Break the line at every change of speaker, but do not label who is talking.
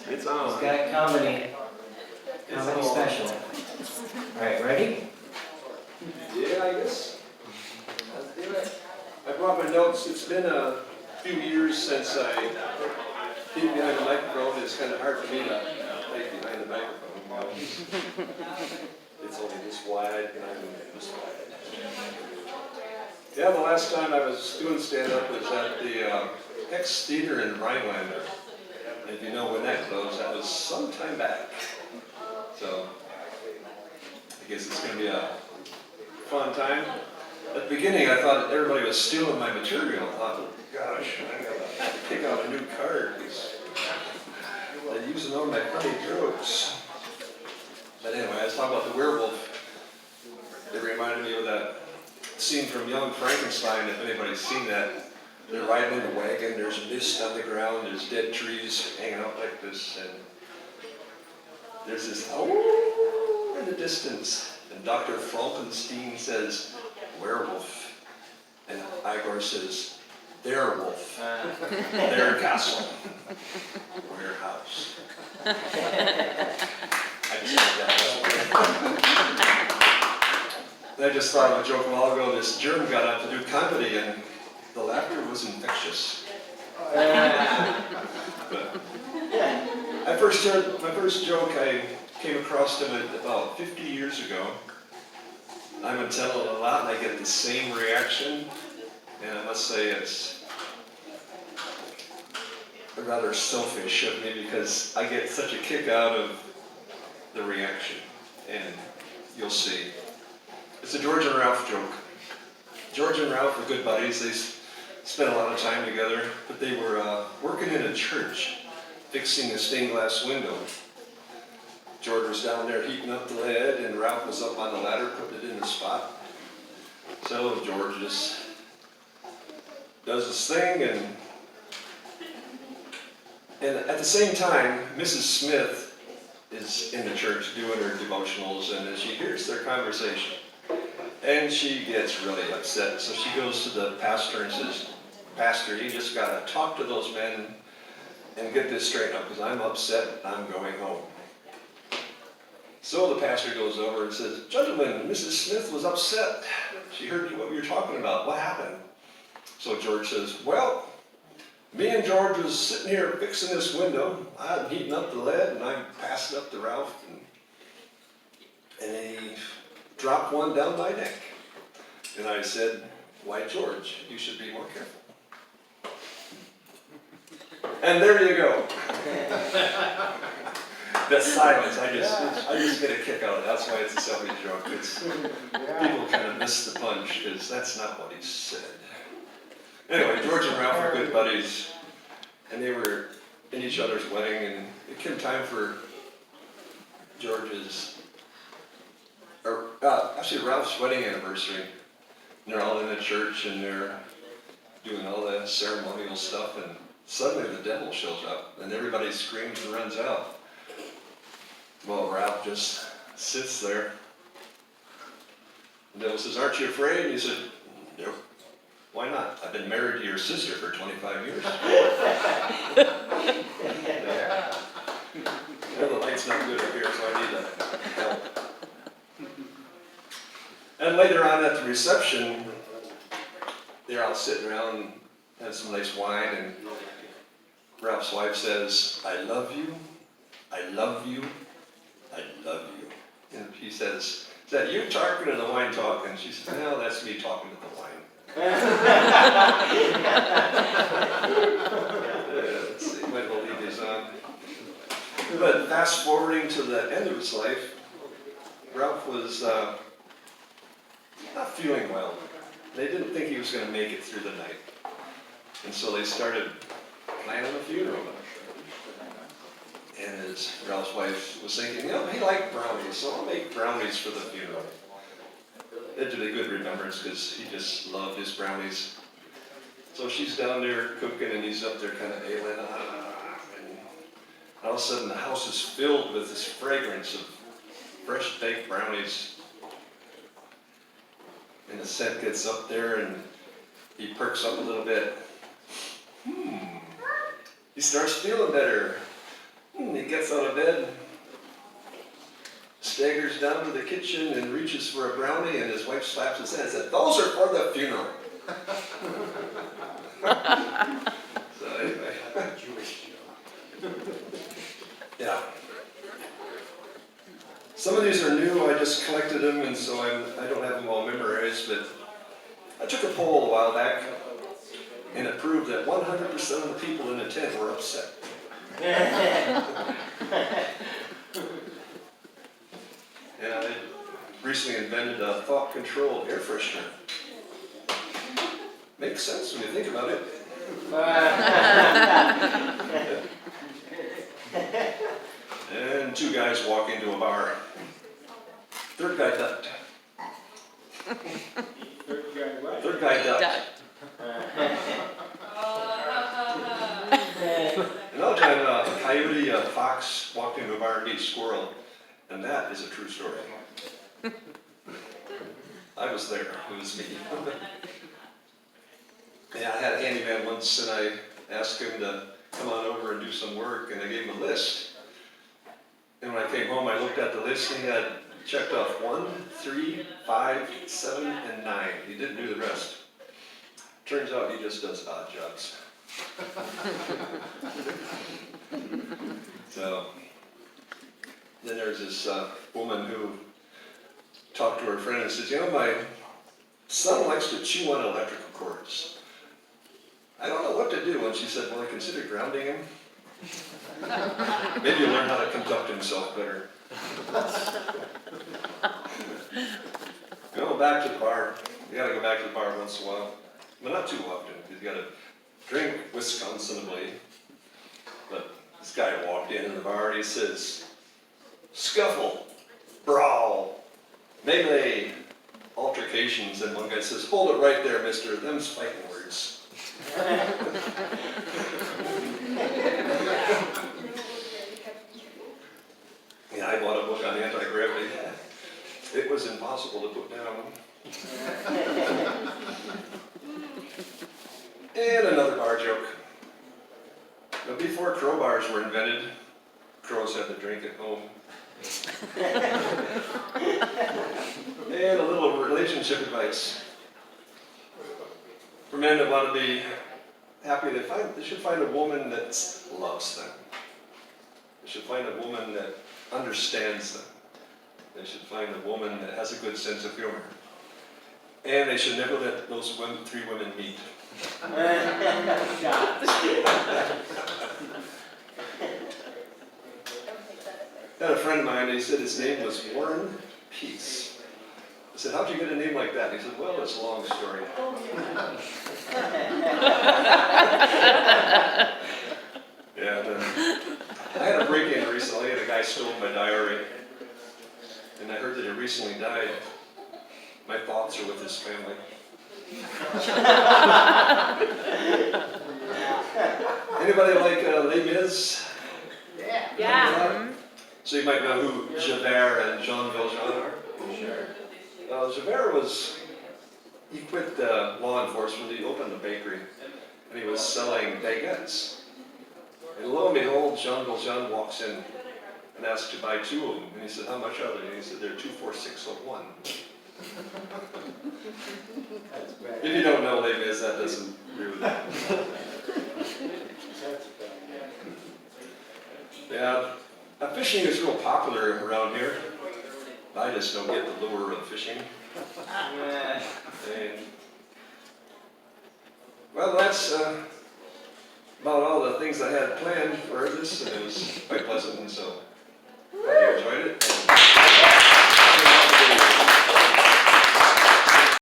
It's
He's
on.
got comedy special. All right, ready?
Yeah, I guess. Let's do it. I brought my notes. It's been a few years since I hid behind the microphone. It's kind of hard for me to hide behind the microphone. It's only this wide, and I'm this wide. Yeah, the last time I was doing stand-up was at the Hex Theater in Rhinelander. And if you know when that closed, that was some time back. So I guess it's going to be a fun time. At the beginning, I thought everybody was stealing my material. I thought, oh, gosh, I gotta pick out a new card because they're using all my funny jokes. But anyway, I was talking about the werewolf. It reminded me of that scene from Young Frankenstein, if anybody's seen that. They're riding in a wagon, there's mist on the ground, there's dead trees hanging out like this, and there's this oh in the distance. And Dr. Frankenstein says, werewolf. And Igor says, their wolf, their castle, warehouse. I just made that up. And I just thought of a joke a while ago. This German got out to do comedy, and the laughter was infectious. But I first heard my first joke. I came across him about 50 years ago. I've been telling it a lot, and I get the same reaction. And I must say it's rather selfish of me because I get such a kick out of the reaction. And you'll see. It's a George and Ralph joke. George and Ralph were good buddies. They spent a lot of time together, but they were working in a church, fixing a stained glass window. George was down there heating up the lead, and Ralph was up on the ladder putting it in the spot. So George just does his thing, and at the same time, Mrs. Smith is in the church doing her devotionals, and she hears their conversation. And she gets really upset. So she goes to the pastor and says, Pastor, you just got to talk to those men and get this straightened up because I'm upset. I'm going home. So the pastor goes over and says, Gentlemen, Mrs. Smith was upset. She heard what we were talking about. What happened? So George says, well, me and George was sitting here fixing this window. I'm heating up the lead and I passed it up to Ralph. And he dropped one down my neck. And I said, why, George, you should be more careful. And there you go. That silence, I just get a kick out of it. That's why it's a selfish joke. People kind of miss the punch because that's not what he said. Anyway, George and Ralph were good buddies. And they were in each other's wedding. And it came time for Ralph's wedding anniversary. And they're all in the church and they're doing all the ceremonial stuff, and suddenly the devil shows up and everybody screams and runs out. Well, Ralph just sits there. The devil says, aren't you afraid? And he said, no. Why not? I've been married to your sister for 25 years. The light's not good up here, so I need to help. And later on at the reception, they're all sitting around, having some nice wine, and Ralph's wife says, I love you, I love you, I love you. And he says, is that you talking or the wine talking? She says, no, that's me talking to the wine. Let's see, might as well leave these on. But fast forwarding to the end of his life, Ralph was not feeling well. They didn't think he was going to make it through the night. And so they started planning a funeral. And as Ralph's wife was thinking, he liked brownies, so I'll make brownies for the funeral. It did a good remembrance because he just loved his brownies. So she's down there cooking and he's up there kind of ailing. And all of a sudden the house is filled with this fragrance of fresh baked brownies. And the scent gets up there and he perks up a little bit. He starts feeling better. He gets out of bed, staggers down to the kitchen and reaches for a brownie, and his wife slaps his hand and said, "Those are for the funeral." So anyway. Yeah. Some of these are new, I just collected them, and so I don't have them all memorized, but I took a poll a while back, and it proved that 100% of the people in the tent were upset. Yeah, they recently invented a thought-controlled air freshener. Makes sense when you think about it. And two guys walk into a bar. Third guy ducked. Third guy ducked. Another time, a coyote, a fox walked into a bar and beat a squirrel, and that is a true story. I was there. It was me. Yeah, I had a handyman once, and I asked him to come on over and do some work, and I gave him a list. And when I came home, I looked at the list, and he had checked off 1, 3, 5, 7, and 9. He didn't do the rest. Turns out he just does odd jobs. So, then there's this woman who talked to her friend and says, "You know, my son likes to chew on electrical cords. I don't know what to do." And she said, "Well, I consider grounding him. Maybe he'll learn how to conduct himself better." Go back to the bar. You gotta go back to the bar once in a while. Well, not too often, because you gotta drink Wisconsinably. But this guy walked in the bar and he says, "Scuffle, brawl, melee, altercations." And one guy says, "Hold it right there, mister. Them's fighting words." Yeah, I bought a book on anti-gravity. It was impossible to put down. And another bar joke. But before crowbars were invented, crows had to drink at home. And a little relationship advice. For men that want to be happy, they should find a woman that loves them. They should find a woman that understands them. They should find a woman that has a good sense of humor. And they should never let those 3 women meet. I had a friend of mine, he said his name was Warren Peace. I said, "How'd you get a name like that?" He said, "Well, it's a long story." Yeah, I had a break-in recently, and a guy stole my diary. And I heard that he recently died. My thoughts are with his family. Anybody like Les Mis?
Yeah.
So you might know who Javert and Jean Valjean are.
Sure.
Javert he quit law enforcement, he opened a bakery, and he was selling baguettes. And lo and behold, Jean Valjean walks in and asks to buy 2 of them. And he said, "How much are they?" And he said, "They're 2 for $6.01. If you don't know Les Mis, that doesn't really... Yeah, fishing is real popular around here. I just don't get the lure of fishing. And, well, that's about all the things I had planned for this, and it was quite pleasant, and so